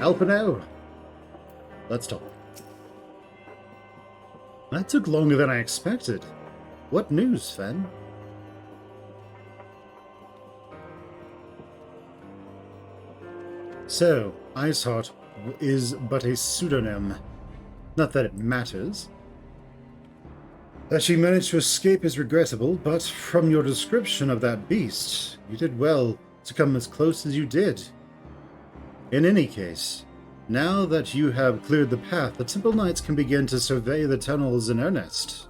Alpino, let's talk. That took longer than I expected. What news, Fen? So, Iceheart is but a pseudonym. Not that it matters. That she managed to escape is regrettable, but from your description of that beast, you did well to come as close as you did. In any case, now that you have cleared the path, the Temple Knights can begin to survey the tunnels in earnest.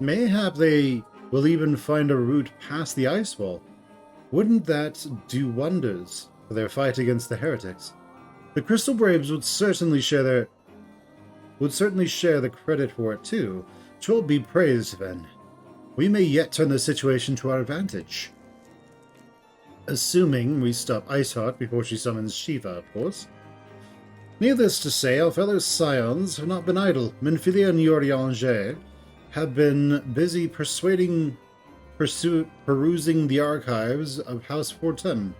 Mayhap they will even find a route past the ice wall. Wouldn't that do wonders for their fight against the heretics? The Crystal Braves would certainly share the credit for it too. 'Twill be praised then. We may yet turn the situation to our advantage. Assuming we stop Iceheart before she summons Shiva, of course. Needless to say, our fellow scions have not been idle. Menfilia and Yorianger have been busy perusing the archives of House Fortemps,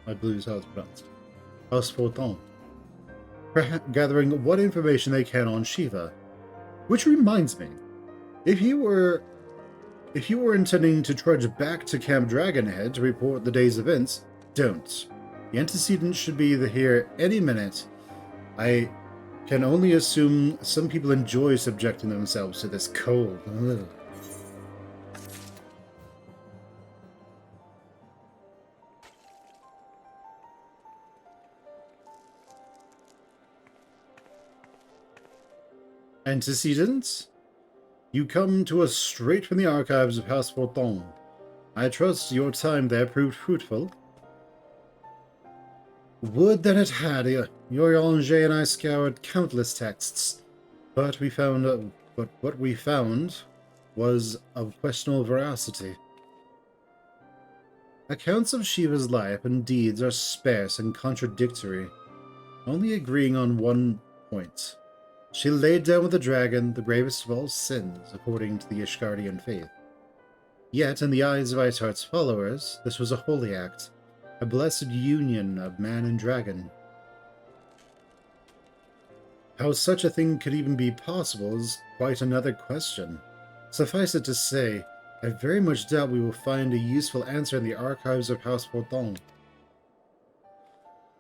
I believe is how it's pronounced. House Fortemps. Gathering what information they can on Shiva. Which reminds me, if you were intending to trudge back to Camp Dragonhead to report the day's events, don't. The antecedents should be here any minute. I can only assume some people enjoy subjecting themselves to this cold. Ugh. Antecedents? You come to us straight from the archives of House Fortemps. I trust your time there proved fruitful. Would that it had. Yorianger and I scoured countless texts, but what we found was of questionable veracity. Accounts of Shiva's life and deeds are sparse and contradictory, only agreeing on one point. She laid down with the dragon the gravest of all sins, according to the Ishgardian faith. Yet, in the eyes of Iceheart's followers, this was a holy act, a blessed union of man and dragon. How such a thing could even be possible is quite another question. Suffice it to say, I very much doubt we will find a useful answer in the archives of House Fortemps.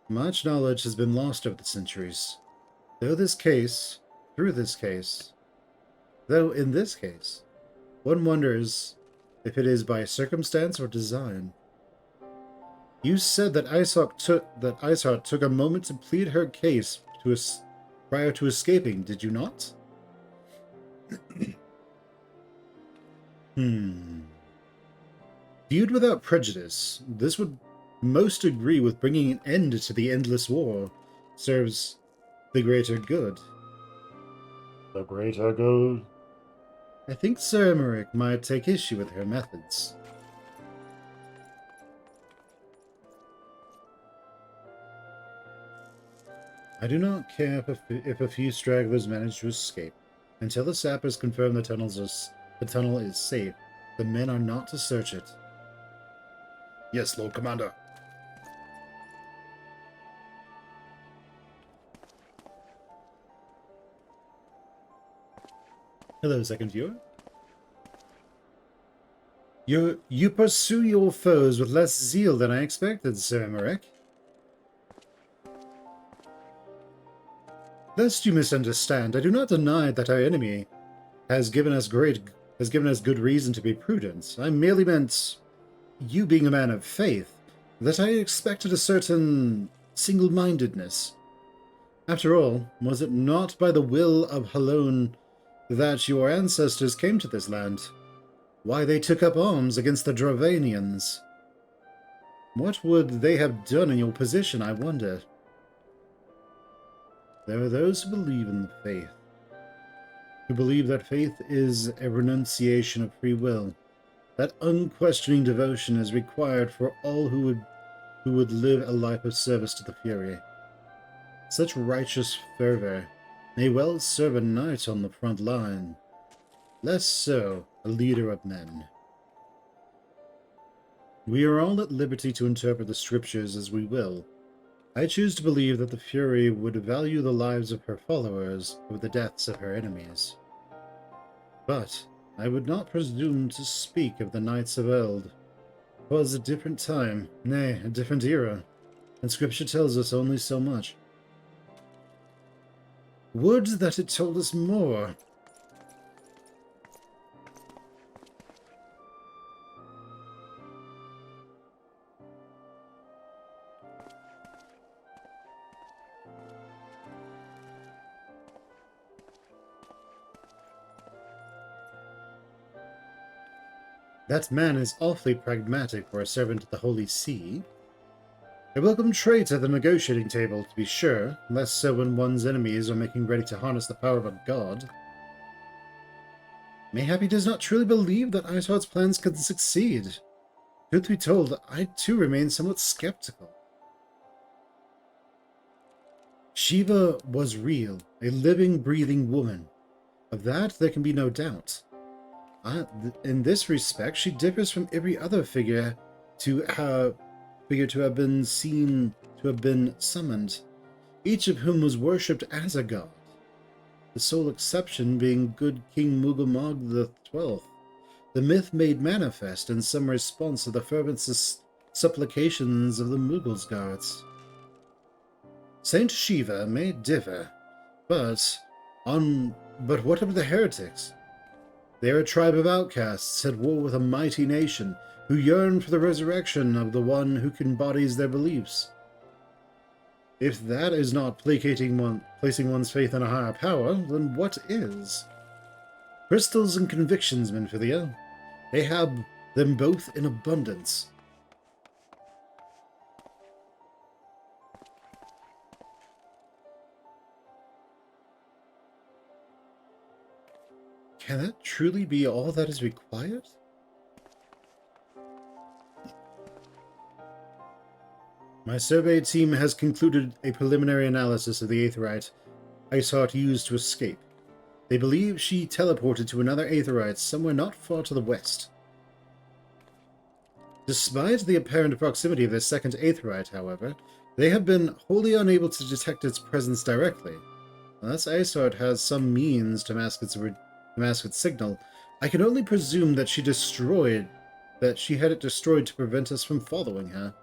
Much knowledge has been lost over the centuries. Though in this case, one wonders if it is by circumstance or design. You said that Iceheart took a moment to plead her case prior to escaping, did you not? Viewed without prejudice, this would most agree with bringing an end to the endless war. Serves the greater good. The greater good? I think Sir Emmerich might take issue with her methods. I do not care if a few stragglers manage to escape. Until the sappers confirm the tunnel is safe, the men are not to search it. Yes, Lord Commander. Hello, second viewer. You pursue your foes with less zeal than I expected, Sir Emmerich. Lest you misunderstand, I do not deny that our enemy has given us good reason to be prudent. I merely meant, you being a man of faith, that I expected a certain single-mindedness. After all, was it not by the will of Halone that your ancestors came to this land? Why they took up arms against the Dravanians? What would they have done in your position, I wonder? There are those who believe in the faith, who believe that faith is a renunciation of free will, that unquestioning devotion is required for all who would live a life of service to the Fury. Such righteous fervor may well serve a knight on the front line, less so a leader of men. We are all at liberty to interpret the scriptures as we will. I choose to believe that the Fury would value the lives of her followers over the deaths of her enemies. But I would not presume to speak of the Knights of Eld. 'Twas a different time, nay, a different era, and scripture tells us only so much. Would that it told us more. That man is awfully pragmatic for a servant of the Holy See. A welcome trait at the negotiating table, to be sure, less so when one's enemies are making ready to harness the power of a god. Mayhap he does not truly believe that Ishart's plans can succeed. Truth be told, I too remain somewhat skeptical. Shiva was real, a living, breathing woman. Of that there can be no doubt. In this respect, she differs from every other figure to have been summoned, each of whom was worshipped as a god. The sole exception being good King Mugamog XII, the myth made manifest in some response to the fervent supplications of the Mughals' guards. Saint Shiva may differ, but what of the heretics? They are a tribe of outcasts at war with a mighty nation who yearn for the resurrection of the one who embodies their beliefs. If that is not placing one's faith in a higher power, then what is? Crystals and convictions, Minfilia. They have them both in abundance. Can that truly be all that is required? My survey team has concluded a preliminary analysis of the Aetheryte Iceheart used to escape. They believe she teleported to another Aetheryte somewhere not far to the west. Despite the apparent proximity of their second Aetheryte, however, they have been wholly unable to detect its presence directly. Unless Iceheart has some means to mask its signal, I can only presume that she had it destroyed to prevent us from following her.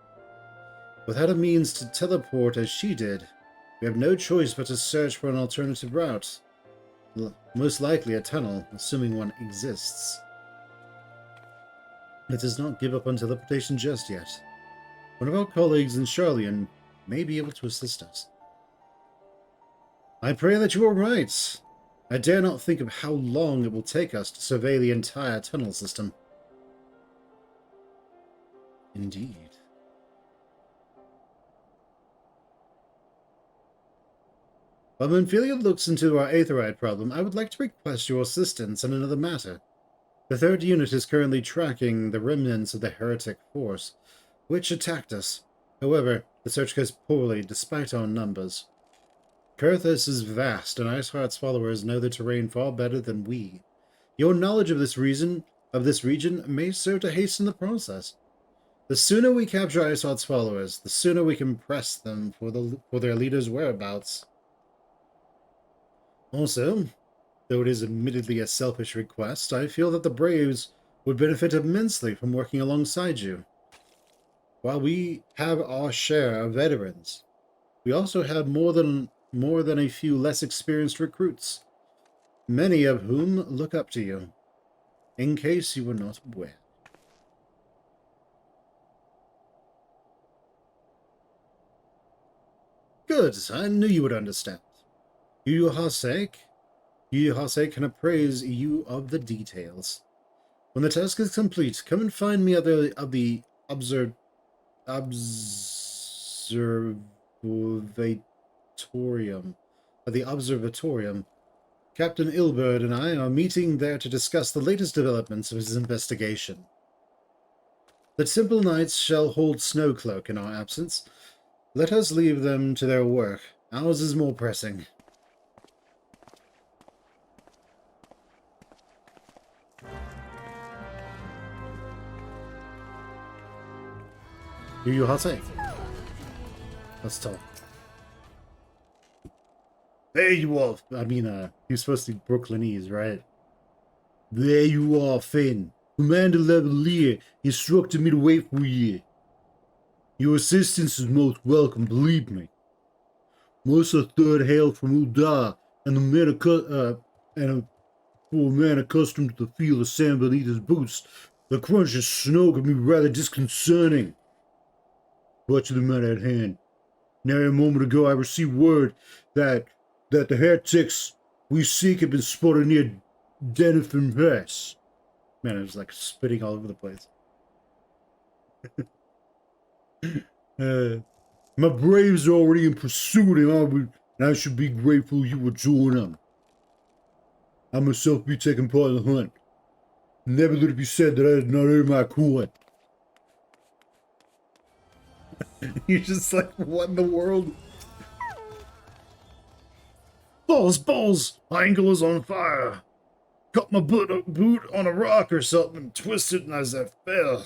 Without a means to teleport as she did, we have no choice but to search for an alternative route. Most likely a tunnel, assuming one exists. Let us not give up on teleportation just yet. One of our colleagues in Charlian may be able to assist us. I pray that you are right. I dare not think of how long it will take us to survey the entire tunnel system. Indeed. While Minfilia looks into our Aetheryte problem, I would like to request your assistance in another matter. The third unit is currently tracking the remnants of the heretic force, which attacked us. However, the search goes poorly despite our numbers. Kurthus is vast, and Iceheart's followers know the terrain far better than we. Your knowledge of this region may serve to hasten the process. The sooner we capture Iceheart's followers, the sooner we can press them for their leader's whereabouts. Also, though it is admittedly a selfish request, I feel that the Braves would benefit immensely from working alongside you. While we have our share of veterans, we also have more than a few less experienced recruits, many of whom look up to you, in case you were not aware. Good, I knew you would understand. Yu Hase can appraise you of the details. When the task is complete, come and find me at the observatorium. Captain Ilberd and I are meeting there to discuss the latest developments of his investigation. The Temple Knights shall hold Snowcloak in our absence. Let us leave them to their work. Ours is more pressing. you Hase? Let's talk. There you are. I mean, you're supposed to be Brooklynese, right? There you are, Finn. Commander Lavalier instructed me to wait for you. Your assistance is most welcome, believe me. Most of the third hail from Udar, and for a man accustomed to the feel of sand beneath his boots, the crunch of snow can be rather disconcerting. But to the matter at hand. Nary a moment ago I received word that the heretics we seek have been spotted near Denifin Pass. Man, I was like spitting all over the place. My braves are already in pursuit, and I should be grateful you would join them. I myself be taking part in the hunt. Never let it be said that I did not earn my coin. You're just like, what in the world? Balls! My ankle is on fire. Caught my boot on a rock or something and twisted as I fell.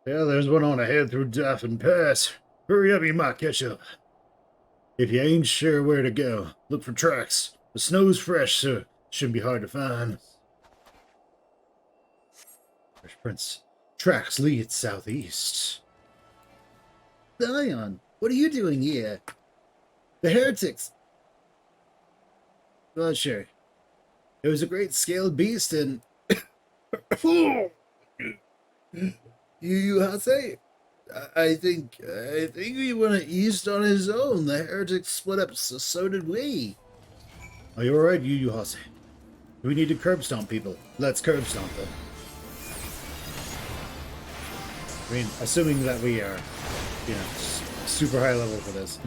Yeah, there's one on ahead through Daffin Pass. Hurry up, you might catch up. If you ain't sure where to go, look for tracks. The snow's fresh, so it shouldn't be hard to find. Fresh prints. Tracks lead southeast. Zion, what are you doing here? The heretics. Well, sure. It was a great scaled beast and... You Hase? I think he went east on his own. The heretics split up, so did we. Are you alright, you Hase? We need to curb stomp people. Let's curb stomp them. I mean, assuming that we are, you know, super high level for this.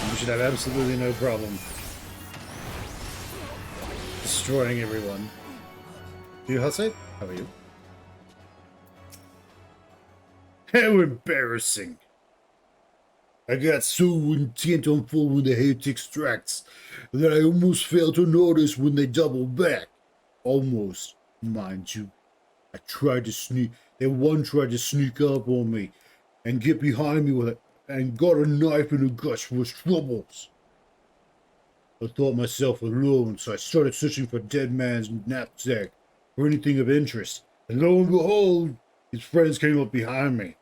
We should have absolutely no problem destroying everyone. You Hase? How are you? How embarrassing! I got so intent on following the heretics' tracks that I almost failed to notice when they doubled back. Almost, mind you. One tried to sneak up on me and get behind me with it and got a knife in the guts for his troubles. I thought myself alone, so I started searching for Dead Man's knapsack or anything of interest. And lo and behold, his friends came up behind me.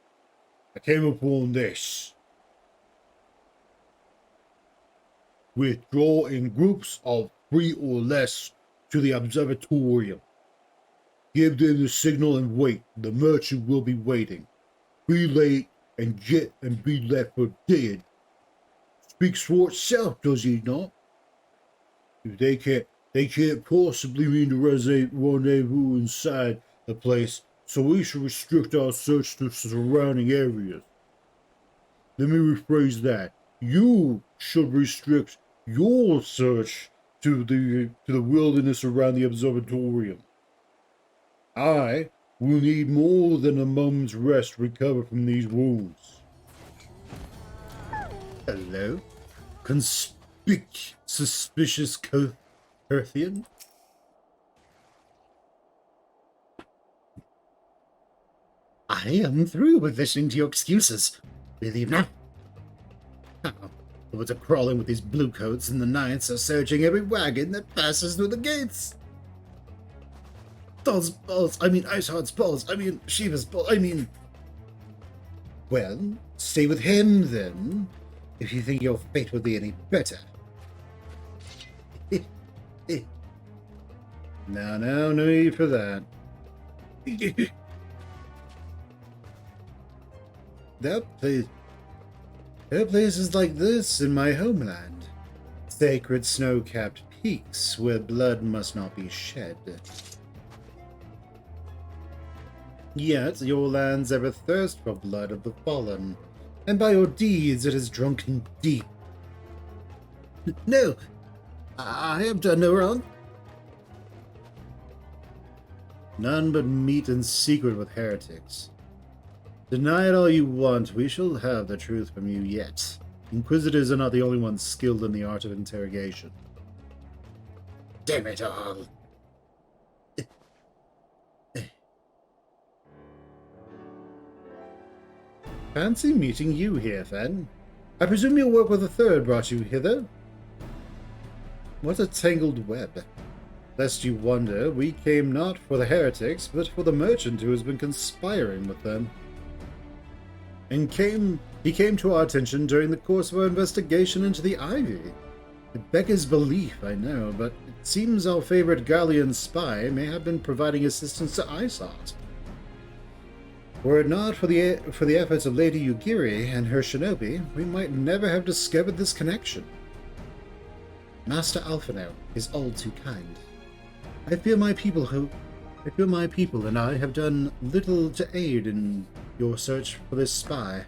I came upon this. Withdraw in groups of 3 or less to the observatorium. Give them the signal and wait. The merchant will be waiting. Be late and be left for dead. Speaks for itself, does he not? If they can't possibly mean to rendezvous inside the place, so we should restrict our search to surrounding areas. Let me rephrase that. You should restrict your search to the wilderness around the observatorium. I will need more than a moment's rest to recover from these wounds. Hello? Suspicious Earthian? I am through with listening to your excuses. We leave now. The woods are crawling with these bluecoats, and the Knights are searching every wagon that passes through the gates. Those balls, I mean Iceheart's balls, I mean Shiva's balls, I mean... Well, stay with him then, if you think your fate will be any better. No need for that. There are places like this in my homeland. Sacred snow-capped peaks where blood must not be shed. Yet your lands ever thirst for blood of the fallen, and by your deeds it is drunken deep. No, I have done no wrong. None but meet in secret with heretics. Deny it all you want, we shall have the truth from you yet. Inquisitors are not the only ones skilled in the art of interrogation. Damn it all! Fancy meeting you here, then. I presume your work with the third brought you hither? What a tangled web. Lest you wonder, we came not for the heretics, but for the merchant who has been conspiring with them. He came to our attention during the course of our investigation into the Ivy. It beggars belief, I know, but it seems our favorite Gallian spy may have been providing assistance to Isart. Were it not for the efforts of Lady Yugiri and her shinobi, we might never have discovered this connection. Master Alphino is all too kind. I fear my people and I have done little to aid in your search for this spy.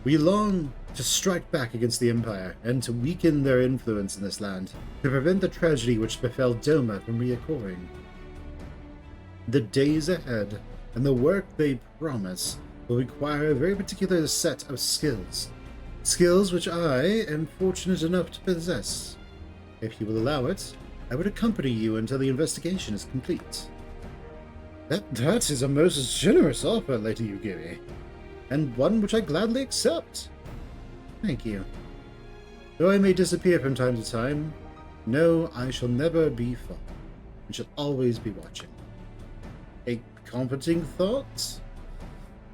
We long to strike back against the Empire and to weaken their influence in this land, to prevent the tragedy which befell Doma from reoccurring. The days ahead and the work they promise will require a very particular set of skills. Skills which I am fortunate enough to possess. If you will allow it, I would accompany you until the investigation is complete. That is a most generous offer, Lady Yugiri, and one which I gladly accept. Thank you. Though I may disappear from time to time, know I shall never be far, and shall always be watching. A comforting thought?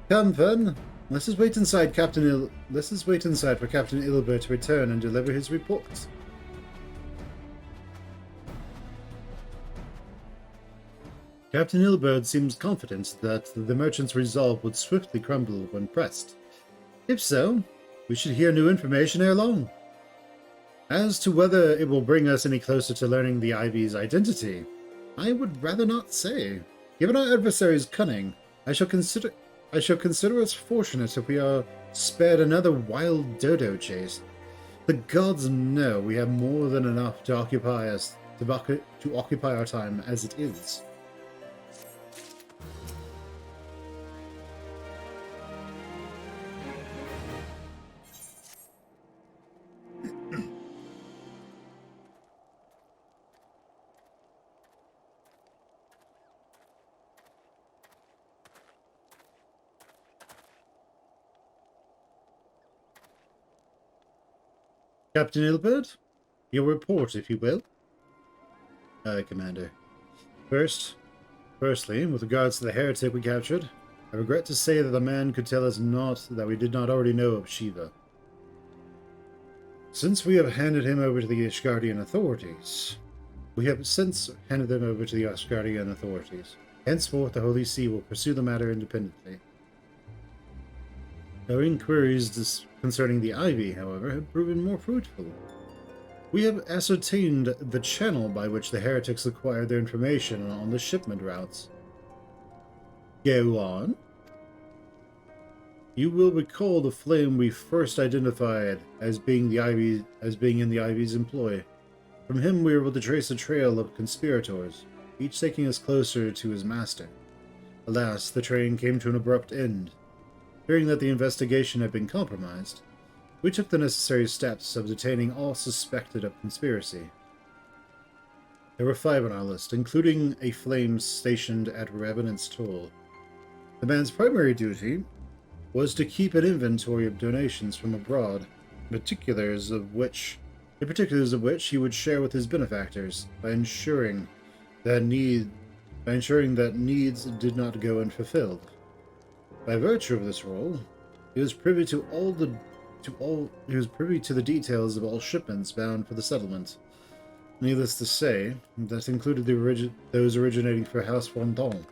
Come, then. Let's just wait inside for Captain Ilbert to return and deliver his report. Captain Ilbert seems confident that the merchant's resolve would swiftly crumble when pressed. If so, we should hear new information ere long. As to whether it will bring us any closer to learning the Ivy's identity, I would rather not say. Given our adversary's cunning, I shall consider us fortunate if we are spared another wild dodo chase. The gods know we have more than enough to occupy our time as it is. Captain Ilbert, your report, if you will. Aye, Commander. Firstly, with regards to the heretic we captured, I regret to say that the man could tell us naught that we did not already know of Shiva. Since we have handed him over to the Ashgardian authorities, henceforth the Holy See will pursue the matter independently. Our inquiries concerning the Ivy, however, have proven more fruitful. We have ascertained the channel by which the heretics acquired their information on the shipment routes. Go on. You will recall the flame we first identified as being in the Ivy's employ. From him we were able to trace a trail of conspirators, each taking us closer to his master. Alas, the train came to an abrupt end. Hearing that the investigation had been compromised, we took the necessary steps of detaining all suspected of conspiracy. There were 5 on our list, including a flame stationed at Revenant's Toll. The man's primary duty was to keep an inventory of donations from abroad, the particulars of which he would share with his benefactors by ensuring that needs did not go unfulfilled. By virtue of this role, he was privy to the details of all shipments bound for the settlement. Needless to say, that included those originating for House Fondant.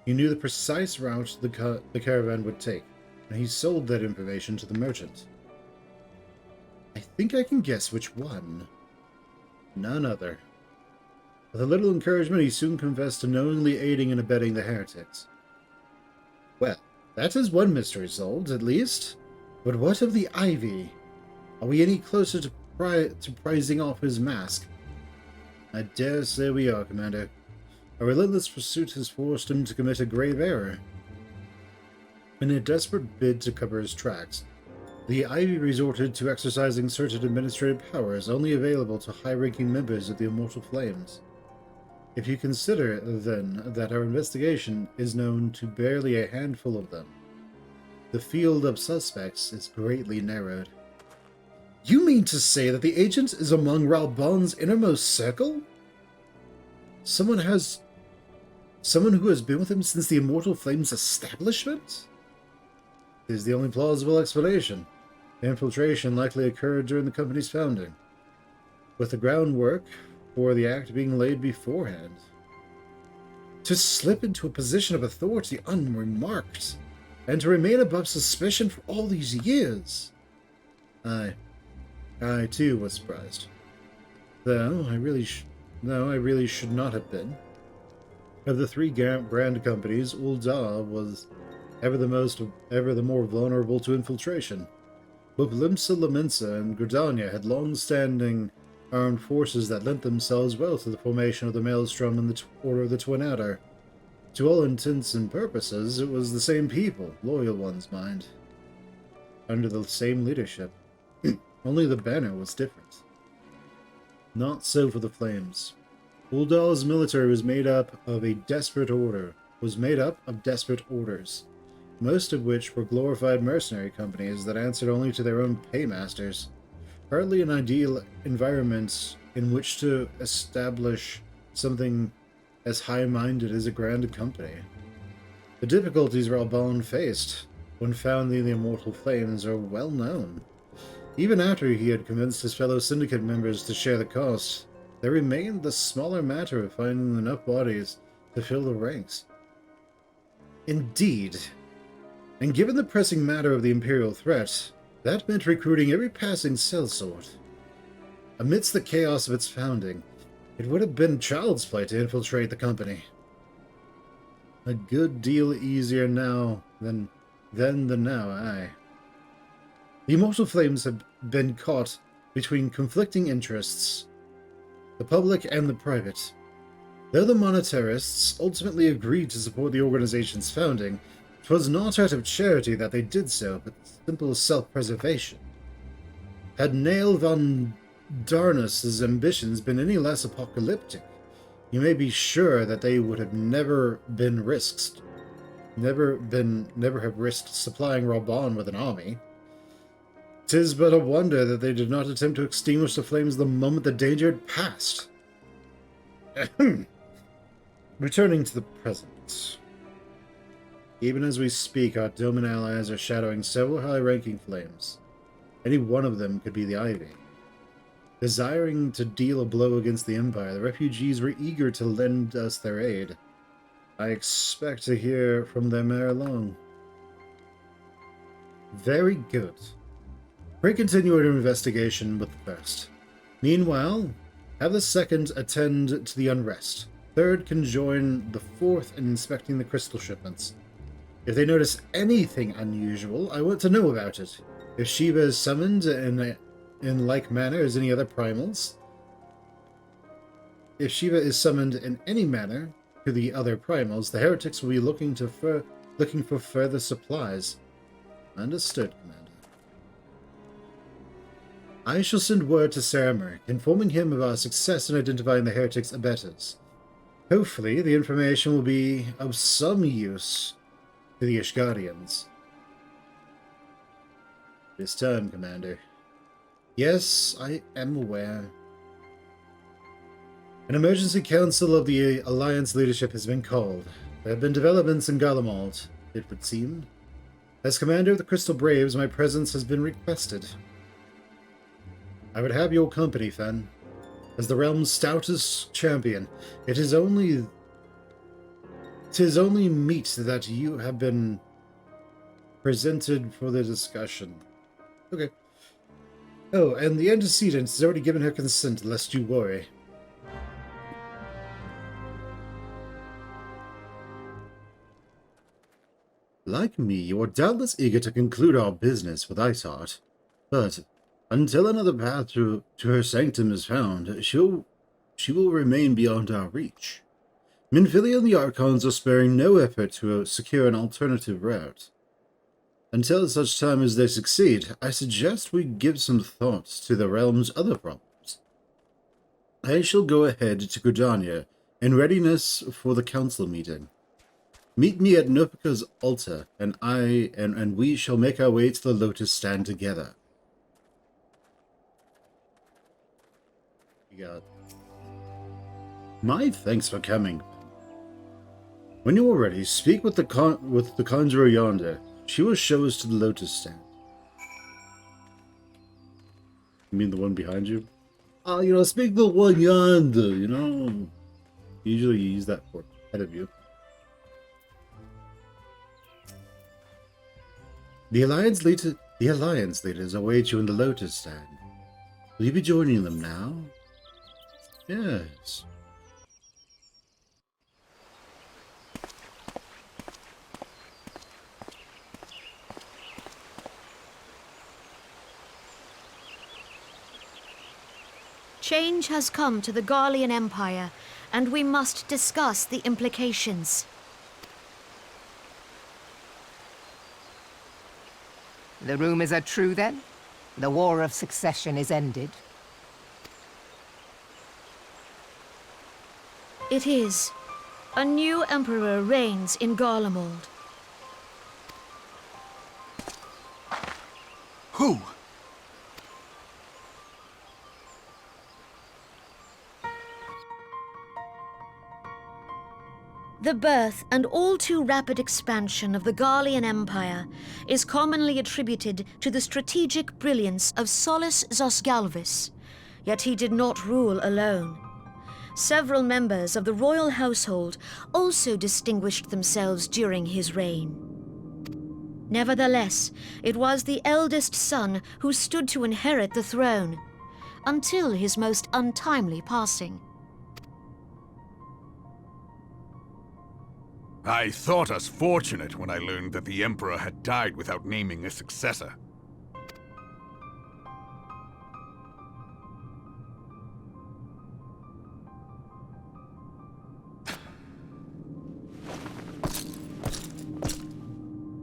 He knew the precise route the caravan would take, and he sold that information to the merchant. I think I can guess which one. None other. With a little encouragement, he soon confessed to knowingly aiding and abetting the heretics. Well, that is one mystery solved, at least. But what of the Ivy? Are we any closer to prizing off his mask? I dare say we are, Commander. A relentless pursuit has forced him to commit a grave error. In a desperate bid to cover his tracks, the Ivy resorted to exercising certain administrative powers only available to high-ranking members of the Immortal Flames. If you consider, then, that our investigation is known to barely a handful of them, the field of suspects is greatly narrowed. You mean to say that the agent is among Ralbon's innermost circle? Someone who has been with him since the Immortal Flames establishment? It is the only plausible explanation. The infiltration likely occurred during the company's founding, with the groundwork for the act being laid beforehand. To slip into a position of authority unremarked, and to remain above suspicion for all these years. I too was surprised. Though I really should not have been. Of the three brand companies, Ul'dah was ever the more vulnerable to infiltration. Both Limsa Lominsa and Gridania had long-standing armed forces that lent themselves well to the formation of the Maelstrom and the Order of the Twin Adder. To all intents and purposes, it was the same people, loyal ones, mind. Under the same leadership. Only the banner was different. Not so for the Flames. Uldah's military was made up of desperate orders, most of which were glorified mercenary companies that answered only to their own paymasters. Hardly an ideal environment in which to establish something as high-minded as a grand company. The difficulties Ralbon faced when founding the Immortal Flames are well known. Even after he had convinced his fellow syndicate members to share the cost, there remained the smaller matter of finding enough bodies to fill the ranks. Indeed. And given the pressing matter of the Imperial threat, that meant recruiting every passing sellsword. Amidst the chaos of its founding, it would have been child's play to infiltrate the company. A good deal easier now than now, aye. The Immortal Flames have been caught between conflicting interests, the public and the private. Though the monetarists ultimately agreed to support the organization's founding, it was not out of charity that they did so, but simple self-preservation. Had Nail von Darnus's ambitions been any less apocalyptic, you may be sure that they would have never have risked supplying Ralbon with an army. 'Tis but a wonder that they did not attempt to extinguish the flames the moment the danger had passed. Returning to the present. Even as we speak, our Doman allies are shadowing several high-ranking flames. Any one of them could be the Ivy. Desiring to deal a blow against the Empire, the refugees were eager to lend us their aid. I expect to hear from them ere long. Very good. Pray continue your investigation with the first. Meanwhile, have the second attend to the unrest. Third can join the fourth in inspecting the crystal shipments. If they notice anything unusual, I want to know about it. If Shiva is summoned in like manner as any other primals, if Shiva is summoned in any manner to the other primals, the heretics will be looking for further supplies. Understood, Commander. I shall send word to Saramer, informing him of our success in identifying the heretics' abettors. Hopefully, the information will be of some use to the Ishgarians. It is time, Commander. Yes, I am aware. An emergency council of the Alliance leadership has been called. There have been developments in Garlemald, it would seem. As commander of the Crystal Braves, my presence has been requested. I would have your company, Fen. As the realm's stoutest champion, it is only meet that you have been presented for the discussion. Okay. Oh, and the antecedent has already given her consent, lest you worry. Like me, you are doubtless eager to conclude our business with Iceheart, but until another path to her sanctum is found, she will remain beyond our reach. Minfilia and the Archons are sparing no effort to secure an alternative route. Until such time as they succeed, I suggest we give some thoughts to the realm's other problems. I shall go ahead to Gridania in readiness for the council meeting. Meet me at Nopika's altar, and we shall make our way to the Lotus Stand together. You got... My thanks for coming. When you are ready, speak with the conjurer yonder. She will show us to the Lotus Stand. You mean the one behind you? Speak the one yonder, Usually you use that for ahead of you. The Alliance leaders await you in the Lotus Stand. Will you be joining them now? Yes. Change has come to the Garlean Empire, and we must discuss the implications. The rumors are true, then? The War of Succession is ended? It is. A new emperor reigns in Garlemald. Who? The birth and all too rapid expansion of the Garlean Empire is commonly attributed to the strategic brilliance of Solus Zosgalvis, yet he did not rule alone. Several members of the royal household also distinguished themselves during his reign. Nevertheless, it was the eldest son who stood to inherit the throne, until his most untimely passing. I thought us fortunate when I learned that the Emperor had died without naming a successor.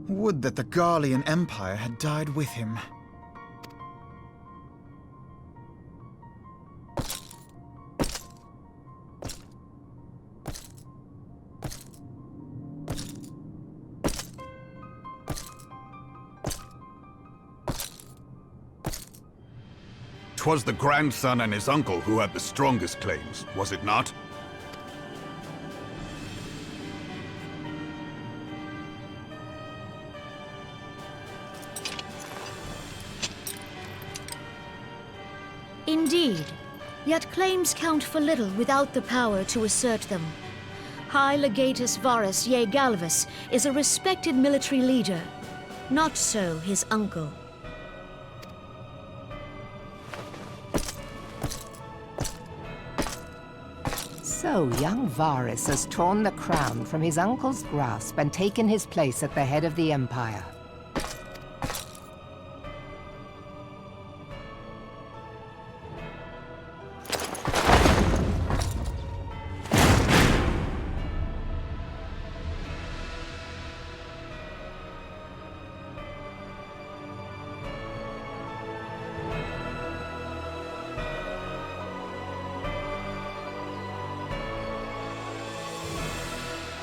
Would that the Garlean Empire had died with him. 'Twas the grandson and his uncle who had the strongest claims, was it not? Indeed, yet claims count for little without the power to assert them. High Legatus Varus Ye Galvus is a respected military leader, not so his uncle. So young Varus has torn the crown from his uncle's grasp and taken his place at the head of the Empire.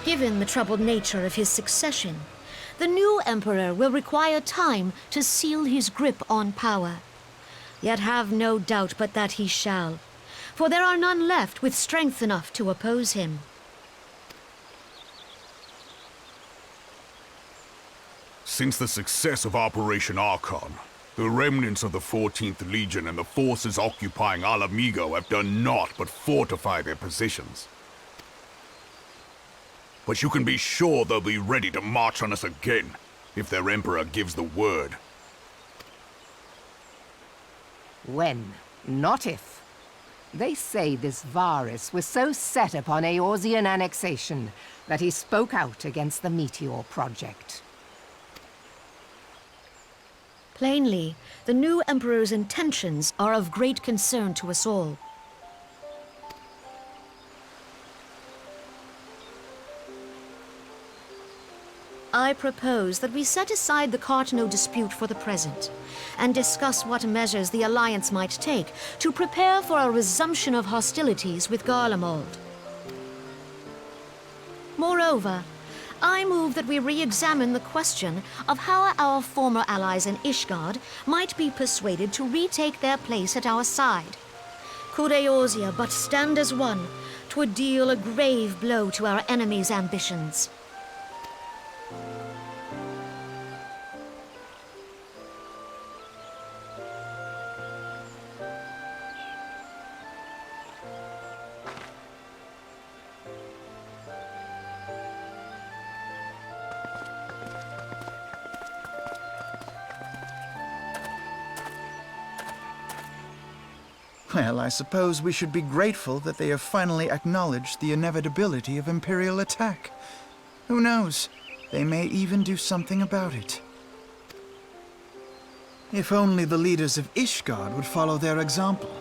Given the troubled nature of his succession, the new emperor will require time to seal his grip on power. Yet have no doubt but that he shall, for there are none left with strength enough to oppose him. Since the success of Operation Archon, the remnants of the 14th Legion and the forces occupying Alamigo have done naught but fortify their positions. But you can be sure they'll be ready to march on us again, if their Emperor gives the word. When, not if. They say this Varus was so set upon Eorzean annexation that he spoke out against the Meteor Project. Plainly, the new emperor's intentions are of great concern to us all. I propose that we set aside the Cartano dispute for the present, and discuss what measures the Alliance might take to prepare for a resumption of hostilities with Garlemald. Moreover, I move that we re-examine the question of how our former allies in Ishgard might be persuaded to retake their place at our side. Could Eorzea but stand as one, 'twould deal a grave blow to our enemies' ambitions. Well, I suppose we should be grateful that they have finally acknowledged the inevitability of Imperial attack. Who knows? They may even do something about it. If only the leaders of Ishgard would follow their example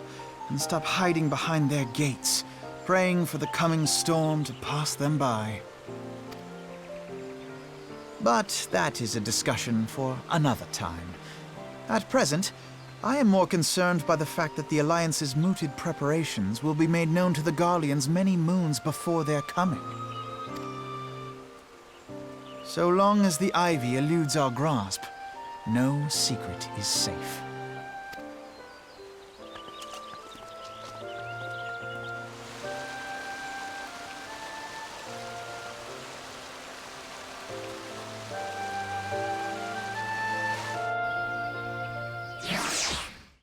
and stop hiding behind their gates, praying for the coming storm to pass them by. But that is a discussion for another time. At present, I am more concerned by the fact that the Alliance's mooted preparations will be made known to the Garleans many moons before their coming. So long as the ivy eludes our grasp, no secret is safe.